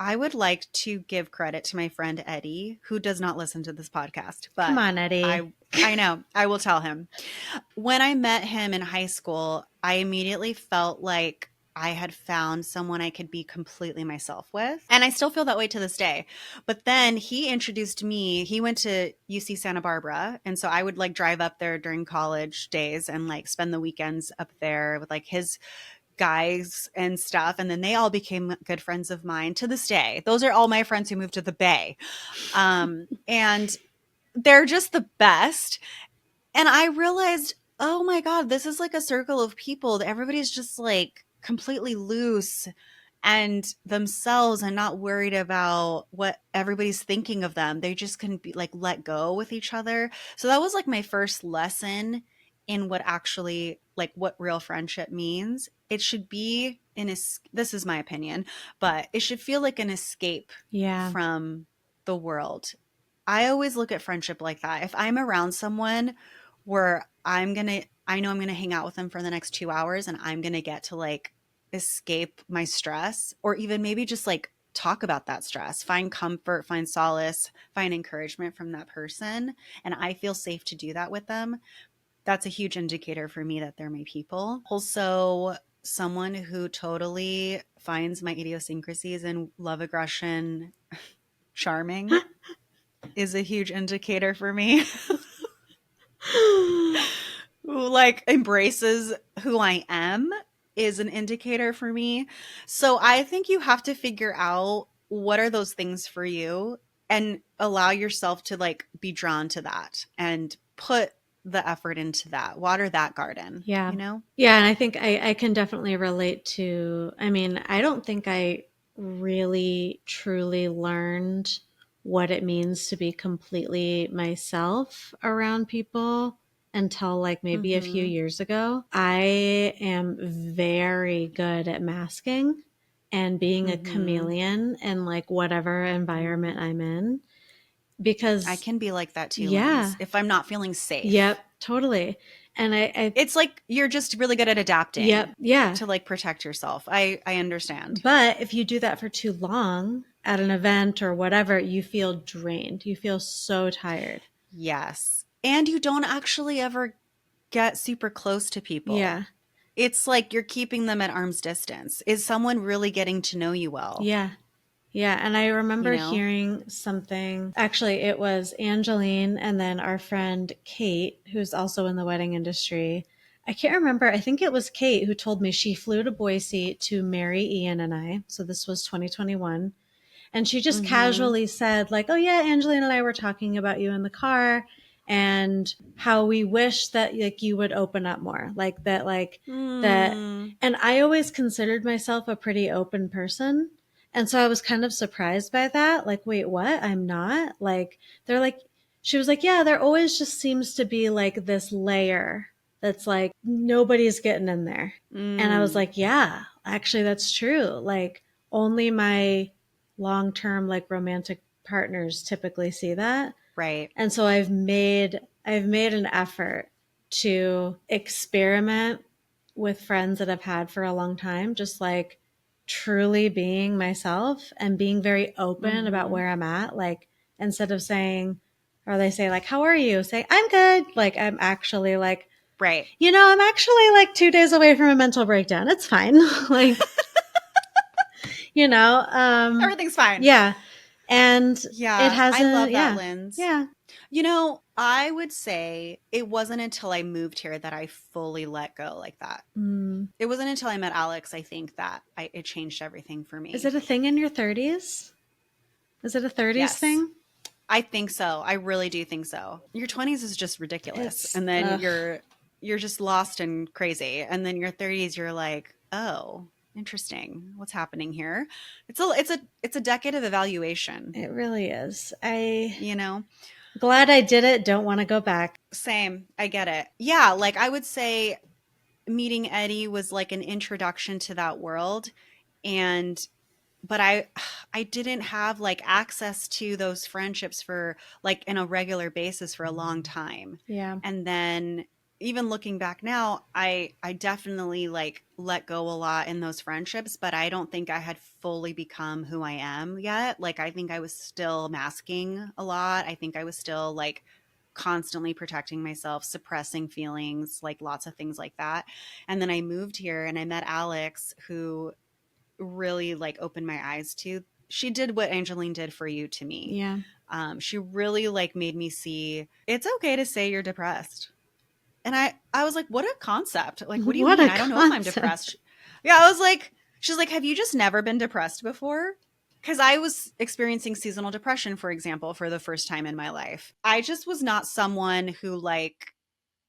I would like to give credit to my friend Eddie, who does not listen to this podcast, Come but on, Eddie. I know, I will tell him. When I met him in high school, I immediately felt like I had found someone I could be completely myself with. And I still feel that way to this day. But then he introduced me. He went to UC Santa Barbara. And so I would like drive up there during college days and like spend the weekends up there with like his guys and stuff. And then they all became good friends of mine to this day. Those are all my friends who moved to the Bay. And they're just the best. And I realized, oh my God, this is like a circle of people that everybody's just like completely loose and themselves and not worried about what everybody's thinking of them. They just can be like let go with each other. So that was like my first lesson in what actually like what real friendship means. It should be this is my opinion, but it should feel like an escape Yeah. from the world. I always look at friendship like that. If I'm around someone where I know I'm gonna hang out with them for the next 2 hours and I'm gonna get to like escape my stress or even maybe just like talk about that stress, find comfort, find solace, find encouragement from that person. And I feel safe to do that with them. That's a huge indicator for me that they're my people. Also, someone who totally finds my idiosyncrasies and love aggression charming is a huge indicator for me. Who like embraces who I am is an indicator for me. So I think you have to figure out what are those things for you and allow yourself to like be drawn to that and put the effort into that. Water that garden, Yeah. you know? Yeah. And I think I can definitely relate to, I mean, I don't think I really truly learned what it means to be completely myself around people until like maybe a few Mhm. years ago. I am very good at masking and being a Mhm. chameleon in like whatever environment Mhm. I'm in I because, can be like that too, yeah, Linz, if I'm not feeling safe. yep, totally. And I It's like you're just really good at yep, adapting yeah. to like protect yourself. I understand. But if you do that for too long at an event or whatever, you feel drained. You feel so tired. Yes. And you don't actually ever get super close to people. Yeah. It's like you're keeping them at arm's distance. Is someone really getting to know you well? Yeah. Yeah. And I You remember know? hearing something. Actually, it was Angeline and then our friend Kate, who's also in the wedding industry. I can't remember. I think it was Kate who told me she flew to Boise to marry Ian and I. So this was 2021. And she just Mm-hmm. casually said, like, oh, yeah, Angeline and I were talking about you in the car and how we wish that like you would open up more. Like that. Mm, And I always considered myself a pretty open person. And so I was kind of surprised by that. Like, wait, what? I'm not? Like, they're like, she was like, yeah, there always just seems to be like this layer that's like nobody's getting in there. And I was mm, like, yeah, actually, that's true. Like, only my long term, like romantic partners typically see that. right. And so I've made an effort to experiment with friends that I've had for a long time, just like truly being myself and being very open about Mm-hmm. where I'm at. Like instead of saying, or they say like, how are you? Say, I'm good. Like I'm actually like, Right. I'm actually like 2 days away from a mental breakdown. It's fine. like, you know, um, Everything's fine. yeah. And it Yeah, I hasn't, love that, yeah, Linz. yeah. You know, I would say it wasn't until I moved here that I fully let go like that. Mm. It wasn't until I met Alex, I think, that it changed everything for Is me. it a thing in your 30s? Is it a 30s Yes. thing? I think so. I really do think so. Your 20s is just ridiculous. It's, And then ugh. your you're just lost and crazy. And then your 30s, you're like, oh, interesting. What's happening here? It's a decade of evaluation, It really is. I you know? glad I did it. Don't want to go back. Same. I get it. Yeah, like I would say meeting Eddie was like an introduction to that world. And but I didn't have like access to those friendships for like in a regular basis for a long time. Yeah. And then even looking back now, I definitely like let go a lot in those friendships, but I don't think I had fully become who I am yet. Like I think I was still masking a lot. I think I was still like constantly protecting myself, suppressing feelings, like lots of things like that. And then I moved here and I met Alex, who really like opened my eyes to. She did what Angeline did for you to me. Yeah. She really like made me see it's okay to say you're depressed. And I was like, what a concept. Like, what do you What mean? a I don't know if I'm concept. depressed. Yeah, I was like, she's like, have you just never been depressed before? Because I was experiencing seasonal depression, for example, for the first time in my life. I just was not someone who like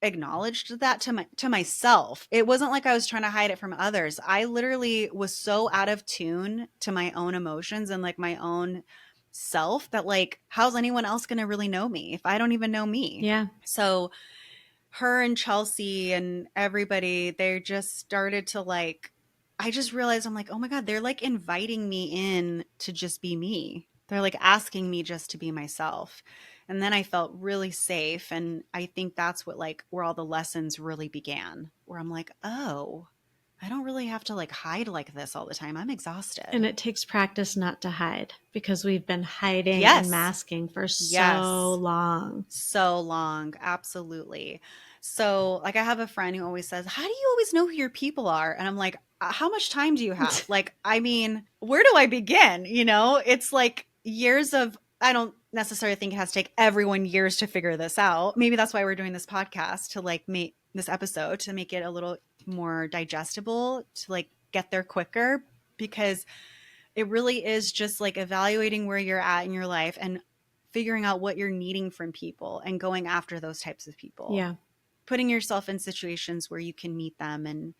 acknowledged that to myself. It wasn't like I was trying to hide it from others. I literally was so out of tune to my own emotions and like my own self that like how's anyone else going to really know me if I don't even know me? Yeah. So her and Chelsea and everybody, they just started to like, I just realized I'm like, oh my God, they're like inviting me in to just be me. They're like asking me just to be myself. And then I felt really safe. And I think that's what like where all the lessons really began, where I'm like, oh, I don't really have to like hide like this all the time. I'm And exhausted. it takes practice not to hide because we've been hiding and Yes. masking for so Yes. long. So long, absolutely. So, like, I have a friend who always says, how do you always know who your people are? And I'm like, how much time do you have? Like, I mean, where do I begin? You know, it's like years of, I don't necessarily think it has to take everyone years to figure this out. Maybe that's why we're doing this podcast to like make this episode to make it a little more digestible, to like get there quicker, because it really is just like evaluating where you're at in your life and figuring out what you're needing from people and going after those types of people. Yeah. Putting yourself in situations where you can meet them and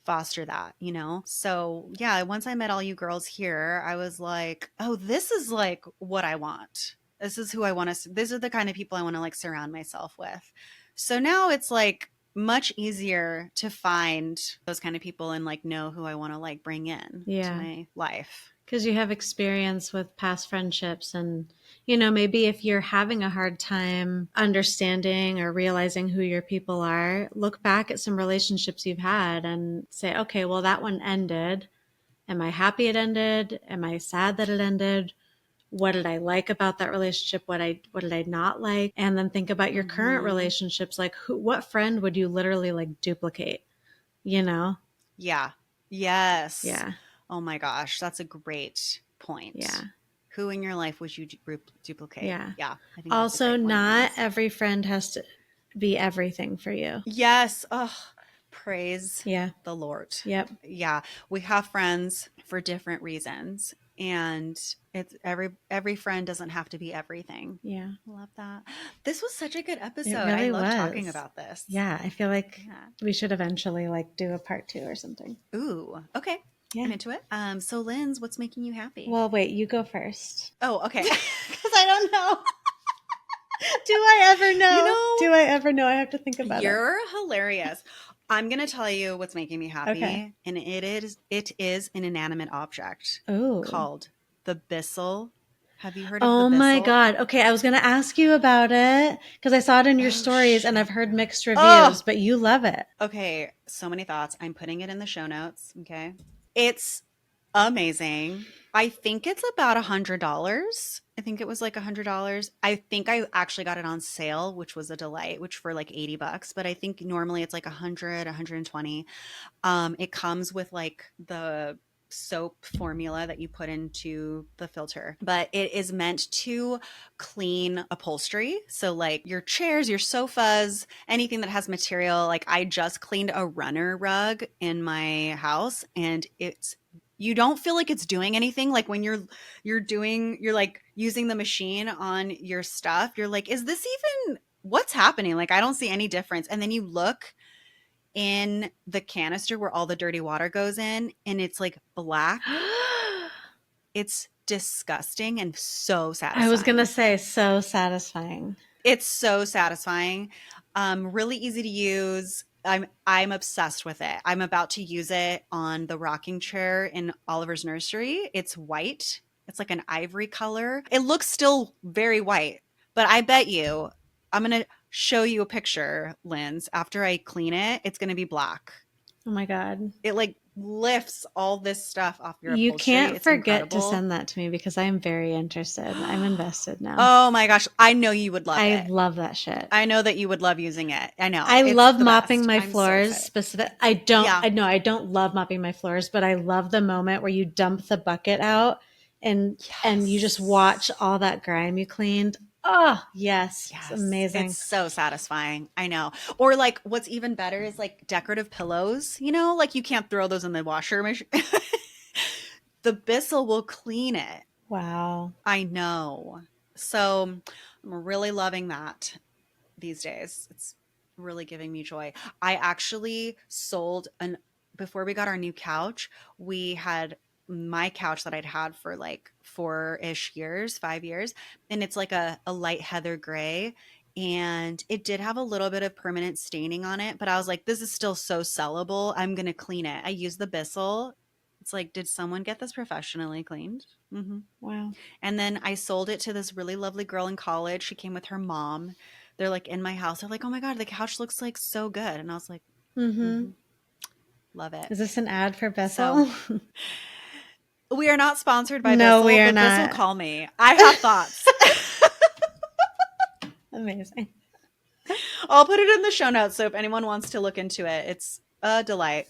foster that, you know? So, yeah, once I met all you girls here, I was like, oh, this is like what I want. This is who I want to, these are the kind of people I want to like surround myself with. So now it's like much easier to find those kind of people and like know who I want to like bring in to Yeah. my life. Because you have experience with past friendships. And, you know, maybe if you're having a hard time understanding or realizing who your people are, look back at some relationships you've had and say, okay, well, that one ended. Am I happy it ended? Am I sad that it ended? What did I like about that relationship? What did I not like? And then think about your current Hmm. relationships. Like what friend would you literally like duplicate? You know? Yeah. Yes. Yeah. Oh my gosh, that's a great Yeah. point. Who in your life would you duplicate? Yeah. Yeah, I think that's a Also, great point, not Liz. every friend has to be everything for you. Yes. Oh, praise Yeah. the Lord. Yep. Yeah, we have friends for different reasons, and it's every friend doesn't have to be everything. Yeah. Love that. This was such a good It episode. I really love talking was. about this. Yeah. I feel like Yeah. we should eventually like do a part two or something. Ooh, okay. I'm Yeah. into it. So Linz, what's making you happy? Well, wait, you go first. Oh, okay. Because I don't know. Do I ever You know? know, Do I ever know? I have to think about it. you're hilarious. I'm gonna tell you what's making me Okay. happy, and it is an inanimate object Oh. called the Bissell. Have you heard of the Oh my Bissell? God. Okay, I was going to ask you about it because I saw it in your Oh stories and I've shit. heard mixed reviews, Oh, but you love it. okay. So many thoughts. I'm putting it in the show notes. Okay. It's amazing. I think it's about $100. I think it was like $100. I think I actually got it on sale, which was a delight, which for like $80, but I think normally it's like 100, 120. It comes with like the soap formula that you put into the filter, but it is meant to clean upholstery. So like your chairs, your sofas, anything that has material. Like I just cleaned a runner rug in my house and it's you don't feel like it's doing anything like when you're like using the machine on your stuff. You're like, is this even what's happening? Like I don't see any difference. And then you look in the canister where all the dirty water goes in, and it's like black. It's disgusting and so I was gonna satisfying. say so satisfying. It's so satisfying. Really easy to use. I'm obsessed with it. I'm about to use it on the rocking chair in Oliver's nursery. It's white. It's like an ivory color. It looks still very white, but I bet you I'm gonna show you a picture, Linz. After I clean it, it's gonna be black. Oh my God. It like lifts all this stuff off your You upholstery. can't It's forget to incredible. send that to me because I am very interested. I'm invested now. Oh my gosh, I know you would love I it. love that shit. I know that you would love using it. I know. I It's love the mopping best. my I'm so floors excited. specific. Yeah. I don't love mopping my floors, but I love the moment where you dump the bucket out and you just watch Yes. all that grime you cleaned. Oh, yes. It's Yes. It's amazing. so satisfying. I know. Or like what's even better is like decorative pillows, like you can't throw those in the washer machine. The Bissell will clean it. Wow. I know. So I'm really loving that these days. It's really giving me joy. I actually sold an before we got our new couch, we had my couch that I'd had for like 4-ish years, 5 years, and it's like a light heather gray. And it did have a little bit of permanent staining on it, but I was like, this is still so sellable. I'm gonna clean it. I used the Bissell. It's like, did someone get this professionally cleaned? Hmm. Wow. And then I sold it to this really lovely girl in college. She came with her mom. They're like in my house. They're like, "Oh my God, the couch looks like so good." And I was like, Mm-hmm. mm-hmm, love it. Is this an ad for So Bissell? we are not sponsored by No, we Bissell, are but Bissell, not. call me. I have thoughts. Amazing. I'll put it in the show notes so if anyone wants to look into it, it's a delight.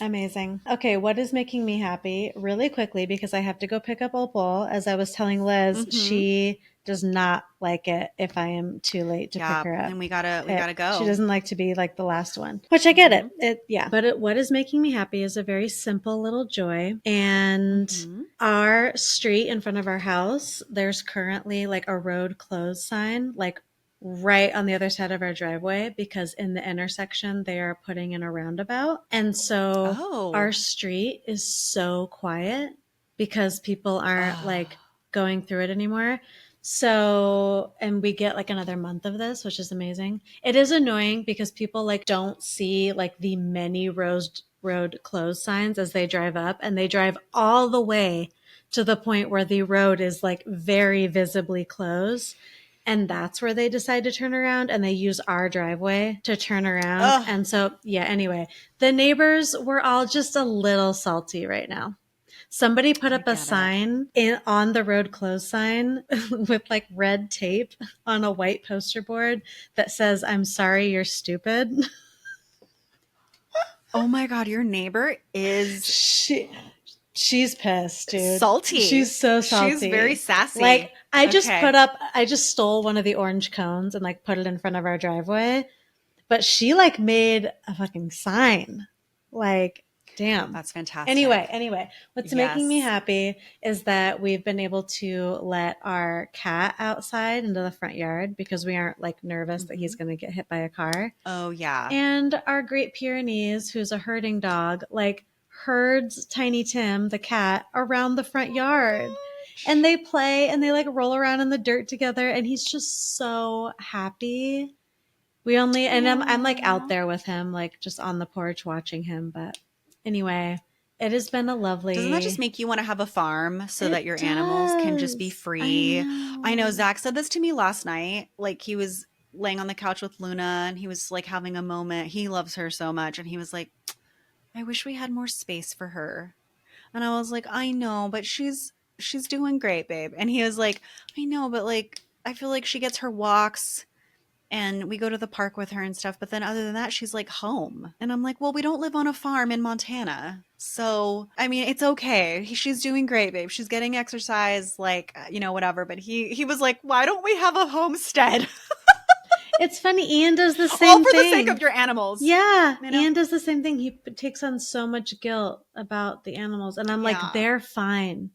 Amazing. Okay, what is making me happy? Really quickly, because I have to go pick up Opal. As I was telling Liz, Mm-hmm. she does not like it if I am too late to pick Yeah, her up. and we gotta She go. doesn't like to be like the last one, which I get Mm-hmm. it. Yeah. But what is making me happy is a very simple little joy. And Mm-hmm. our street in front of our house, there's currently like a road closed sign, like right on the other side of our driveway, because in the intersection they are putting in a roundabout. And so our Oh. street is so quiet because people aren't Oh. like going through it anymore. So, and we get like another month of this, which is amazing. It is annoying because people like don't see like the many road closed signs as they drive up, and they drive all the way to the point where the road is like very visibly closed. And that's where they decide to turn around, and they use our driveway to turn around. Oh. And so, yeah, anyway, the neighbors were all just a little salty right now. Somebody put I up a get it. sign on the road closed sign with like red tape on a white poster board that says, "I'm sorry, you're stupid." Oh my God, your neighbor is she she's pissed, dude. salty. She's so She's very salty. Like sassy. I Okay. just stole one of the orange cones and like put it in front of our driveway, but she like made a fucking sign. Like, damn. That's fantastic. Anyway, what's making me Yes. happy is that we've been able to let our cat outside into the front yard because we aren't like nervous that he's Hmm. going to get hit by a car. Oh, yeah. And our Great Pyrenees, who's a herding dog, like herds Tiny Tim, the cat, around the Oh front my yard. And gosh. they play and they like roll around in the dirt together, and he's just so happy. And I'm like out Aww. there with him, like just on the porch watching him. But anyway, it has been a Doesn't that just lovely. make you want to have a farm so that It your animals can just be does. I free? I know know. Zach said this to me last night. Like he was laying on the couch with Luna and he was like having a moment. He loves her so much. And he was like, I wish we had more space for her. And I was like, I know, but she's doing great, babe. And he was like, I know, but like I feel like she gets her walks and we go to the park with her and stuff, but then other than that, she's like home. And I'm like, well, we don't live on a farm in Montana. So, I mean, it's okay. She's doing great, babe. She's getting exercise, like, whatever. But he was like, why don't we have a homestead? It's funny. Ian does the All same for the sake of thing. your animals, Yeah, you know? Ian does the same thing. He takes on so much guilt about the animals. And I'm like, Yeah, they're fine.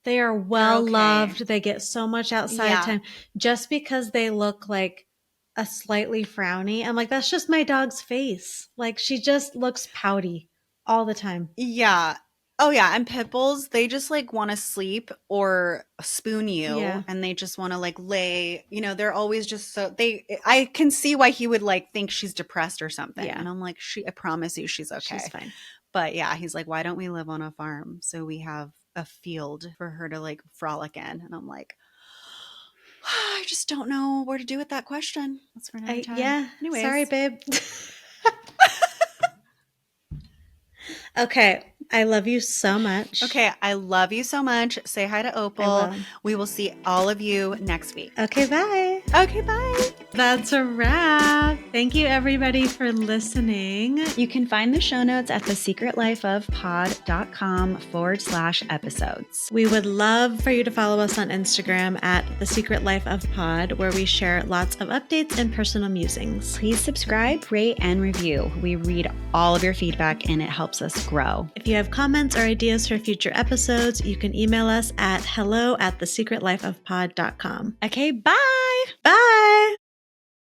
They are they're well okay. loved. They get so much outside Yeah. time. Just because they look like a slightly frowny. I'm like, that's just my dog's face. Like, she just looks pouty all the time. Yeah. Oh yeah, and pit bulls, they just like want to sleep or spoon you Yeah. and they just want to like lay, they're always just so they I can see why he would like think she's depressed or something. Yeah. And I'm like, I promise you she's She's okay. fine. But yeah, he's like, why don't we live on a farm so we have a field for her to like frolic in? And I'm like, I just don't know where to do with that question. That's for another time. Yeah. Sorry, Anyways, babe. Okay. I love you so much. okay, I love you so much. Say hi to I Opal. will. We will see all of you next week. Okay. Bye. Okay, bye. That's a wrap. Thank you, everybody, for listening. You can find the show notes at thesecretlifeofpod.com/episodes. We would love for you to follow us on Instagram at The Secret Life of Pod, where we share lots of updates and personal musings. Please subscribe, rate, and review. We read all of your feedback and it helps us grow. If you have comments or ideas for future episodes, you can email us at hello@thesecretlifeofpod.com. Okay, bye. Bye.